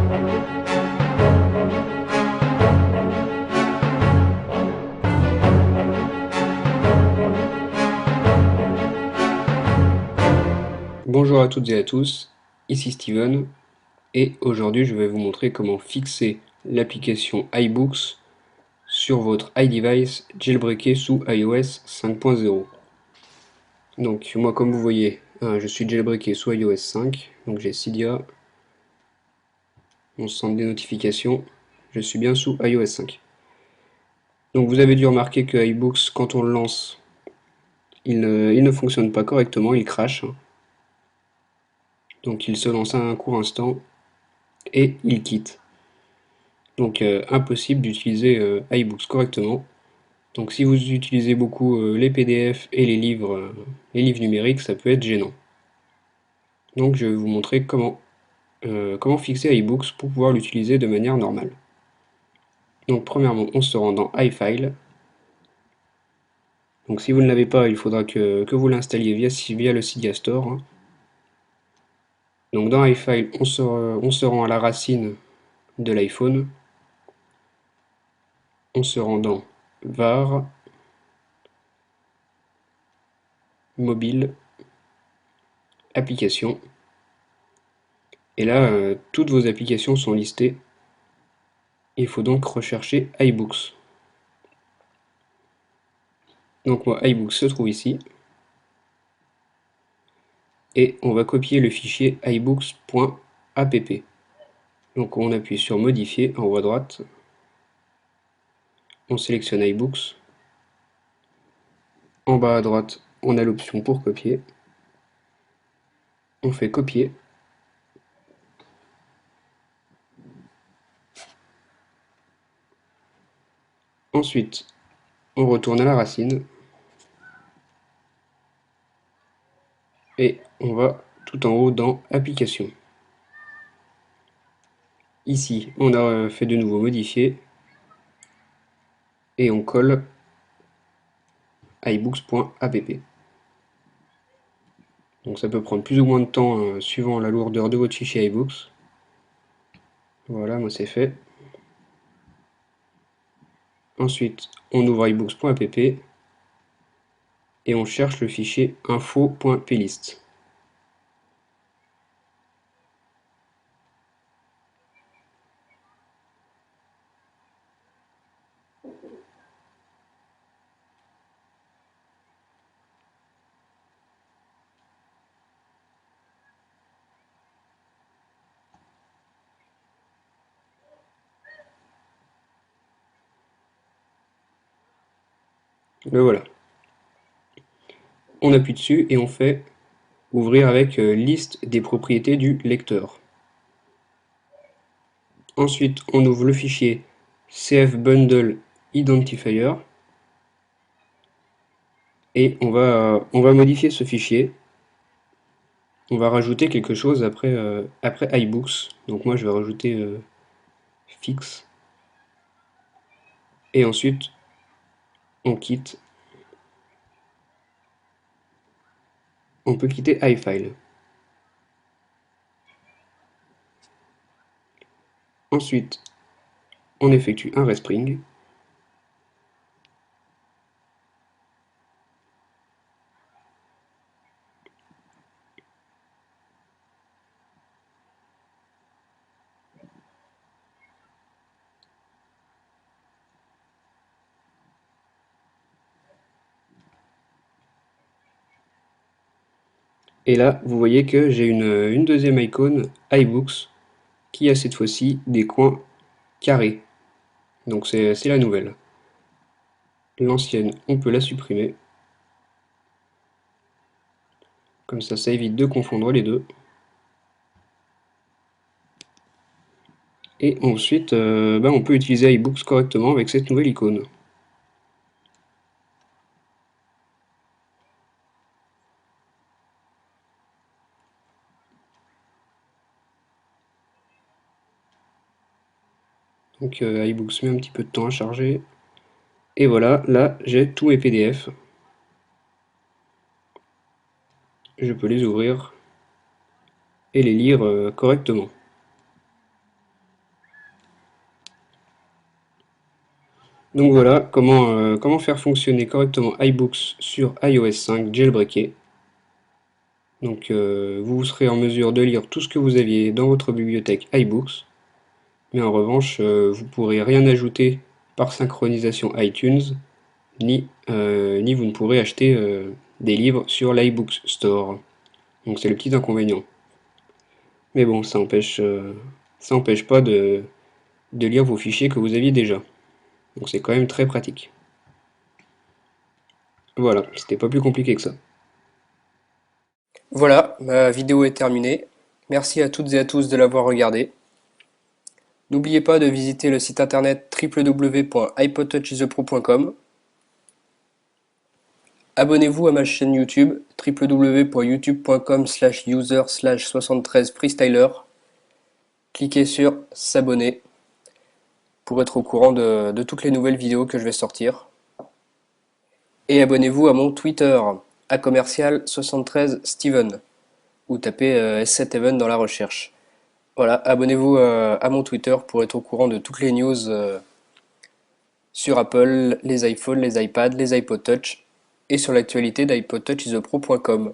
Bonjour à toutes et à tous, ici Steven, et aujourd'hui je vais vous montrer comment fixer l'application iBooks sur votre iDevice jailbreaké sous iOS 5.0. Donc moi comme vous voyez, je suis jailbreaké sous iOS 5, donc j'ai Cydia, mon centre des notifications, je suis bien sous iOS 5. Donc vous avez dû remarquer que iBooks, quand on le lance, il ne fonctionne pas correctement, il crache. Donc il se lance à un court instant et il quitte. Donc impossible d'utiliser iBooks correctement. Donc si vous utilisez beaucoup les PDF et les livres numériques, ça peut être gênant. Donc je vais vous montrer comment fixer iBooks pour pouvoir l'utiliser de manière normale. Donc premièrement, on se rend dans iFile. Donc si vous ne l'avez pas, il faudra que vous l'installiez via le Cydia Store, hein. Donc dans iFile, on se rend à la racine de l'iPhone. On se rend dans var, mobile, applications. Et là, toutes vos applications sont listées. Il faut donc rechercher iBooks. Donc moi, iBooks se trouve ici. Et on va copier le fichier ibooks.app. Donc on appuie sur modifier en haut à droite. On sélectionne iBooks. En bas à droite, on a l'option pour copier. On fait copier. Ensuite, on retourne à la racine. Et on va tout en haut dans Applications. Ici, on a fait de nouveau modifier. Et on colle ibooks.app. Donc ça peut prendre plus ou moins de temps suivant la lourdeur de votre fichier iBooks. Voilà, moi c'est fait. Ensuite, on ouvre ibooks.app et on cherche le fichier info.plist. Le voilà. On appuie dessus et on fait ouvrir avec liste des propriétés du lecteur. Ensuite, on ouvre le fichier cfbundle identifier et on va modifier ce fichier. On va rajouter quelque chose après iBooks. Donc moi je vais rajouter fix. Et ensuite, on quitte. On peut quitter iFile. Ensuite, on effectue un respring. Et là, vous voyez que j'ai une deuxième icône iBooks qui a cette fois-ci des coins carrés. Donc c'est la nouvelle. L'ancienne, on peut la supprimer. Comme ça évite de confondre les deux. Et ensuite, on peut utiliser iBooks correctement avec cette nouvelle icône. Donc iBooks met un petit peu de temps à charger. Et voilà, là j'ai tous mes PDF. Je peux les ouvrir et les lire correctement. Donc voilà comment faire fonctionner correctement iBooks sur iOS 5 jailbreaké. Donc vous serez en mesure de lire tout ce que vous aviez dans votre bibliothèque iBooks, mais en revanche vous pourrez rien ajouter par synchronisation iTunes, ni vous ne pourrez acheter des livres sur l'iBooks Store. Donc c'est le petit inconvénient. Mais bon, ça empêche pas de lire vos fichiers que vous aviez déjà. Donc c'est quand même très pratique. Voilà, c'était pas plus compliqué que ça. Voilà, ma vidéo est terminée. Merci à toutes et à tous de l'avoir regardée. N'oubliez pas de visiter le site internet www.ipodtouchthepro.com. Abonnez-vous à ma chaîne YouTube www.youtube.com/user/73freestyler. Cliquez sur s'abonner pour être au courant de toutes les nouvelles vidéos que je vais sortir. Et abonnez-vous à mon Twitter, à commercial 73 Steven, ou tapez S7even dans la recherche. Voilà, abonnez-vous à mon Twitter pour être au courant de toutes les news sur Apple, les iPhones, les iPads, les iPod Touch et sur l'actualité d'iPodtouchthepro.com.